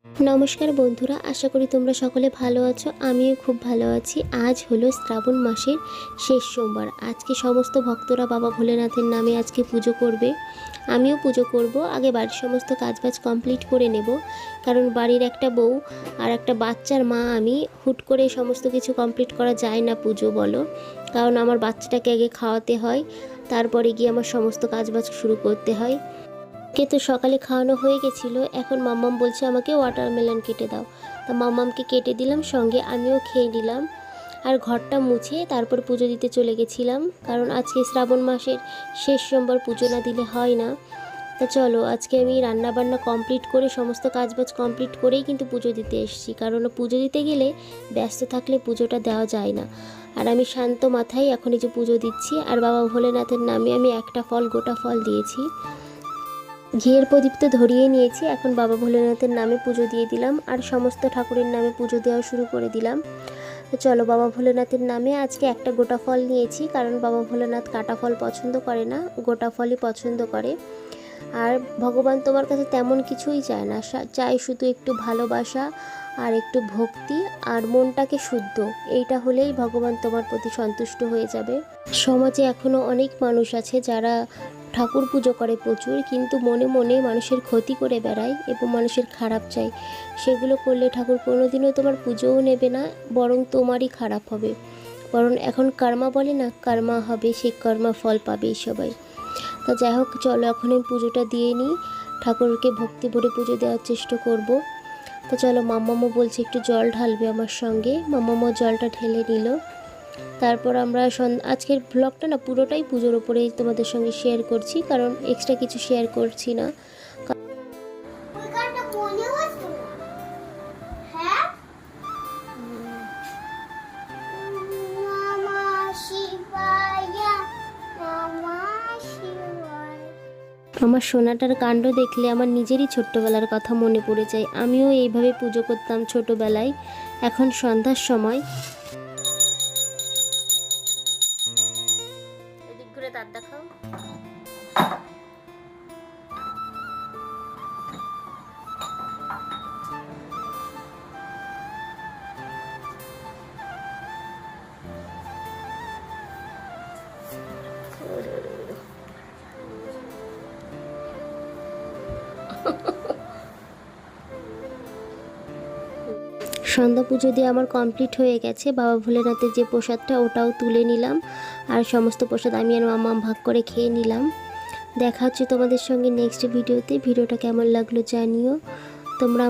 নমস্কার বন্ধুরা, আশা করি তোমরা সকলে ভালো আছো। আমিও খুব ভালো আছি। আজ হলো শ্রাবণ মাসের শেষ সোমবার। আজকে সমস্ত ভক্তরা বাবা ভোলেনাথের নামে আজকে পুজো করবে। আমিও পুজো করব। আগে বাড়ির সমস্ত কাজবাজ কমপ্লিট করে নেব, কারণ বাড়ির একটা বউ আর একটা বাচ্চার মা আমি, হুট করে সমস্ত কিছু কমপ্লিট করা যায় না পুজো বলো, কারণ আমার বাচ্চাটাকে আগে খাওয়াতে হয়, তারপরে গিয়ে আমার সমস্ত কাজবাজ শুরু করতে হয়। তো সকালে খাওয়ানো হয়ে গেছিলো। এখন মাম্মাম বলছে আমাকে ওয়াটারমেলন কেটে দাও, তা মাম্মামকে কেটে দিলাম, সঙ্গে আমিও খেয়ে নিলাম। আর ঘরটা মুছে তারপর পুজো দিতে চলে গেছিলাম, কারণ আজকে শ্রাবণ মাসের শেষ সোমবার, পুজো না দিলে হয় না। তা চলো, আজকে আমি রান্নাবান্না কমপ্লিট করে সমস্ত কাজবাজ কমপ্লিট করেই কিন্তু পুজো দিতে এসেছি, কারণ পুজো দিতে গেলে ব্যস্ত থাকলে পুজোটা দেওয়া যায় না। আর আমি শান্ত মাথায় এখন এই যে পুজো দিচ্ছি। আর বাবা ভোলেনাথের নামে আমি একটা ফল, গোটা ফল দিয়েছি। ঘিয়ের প্রদীপ তো ধরিয়ে নিয়েছি, এখন বাবা ভোলেনাথের নামে পুজো দিয়ে দিলাম আর সমস্ত ঠাকুরের নামে পুজো দেওয়া শুরু করে দিলাম। তো চলো, বাবা ভোলেনাথের নামে আজকে একটা গোটা ফল নিয়েছি, কারণ বাবা ভোলেনাথ কাটা ফল পছন্দ করে না, গোটা ফলই পছন্দ করে। আর ভগবান তোমার কাছে তেমন কিছুই চায় না, চাই শুধু একটু ভালোবাসা আর একটু ভক্তি আর মনটাকে শুদ্ধ। এইটা হলেই ভগবান তোমার প্রতি সন্তুষ্ট হয়ে যাবে। সমাজে এখনও অনেক মানুষ আছে যারা ঠাকুর পুজো করে প্রচুর, কিন্তু মনে মনে মানুষের ক্ষতি করে বেড়ায় এবং মানুষের খারাপ চাই। সেগুলো করলে ঠাকুর কোনোদিনও তোমার পুজোও নেবে না, বরং তোমারই খারাপ হবে। বরং এখন কর্মা বলে না, কর্মা হবে, সেই কর্মা ফল পাবেই সবাই। তা যাই হোক, চলো এখন আমি পুজোটা দিয়ে নিই, ঠাকুরকে ভক্তি ভরে পুজো দেওয়ার চেষ্টা করব। তো চলো, মাম্মামও বলছে একটু জল ঢালবে আমার সঙ্গে, মাম্মামও জলটা ঢেলে নিল। তারপর আমরা আজকের ব্লগটা না পুরোটাই পুজোর ওপরেই তোমাদের সঙ্গে শেয়ার করছি, কারণ এক্সট্রা কিছু শেয়ার করছি না। আমার সোনাটার কাণ্ড দেখলে আমার নিজেরই ছোট্টবেলার কথা মনে পড়ে যায়। আমিও এইভাবে পুজো করতাম ছোটবেলায়। এখন সন্ধ্যার সময় এদিক ঘুরে তার দেখাও। সন্ধ্যা পুজো দিয়ে আমার কমপ্লিট হয়ে গেছে। বাবা ভোলেনাথের যে প্রসাদটা ওটাও তুলে নিলাম, আর সমস্ত প্রসাদ আমি আর মাম্মাম ভাগ করে খেয়ে নিলাম। দেখা হচ্ছে তোমাদের সঙ্গে নেক্সট ভিডিওতে। ভিডিওটা কেমন লাগলো জানিও তোমরা।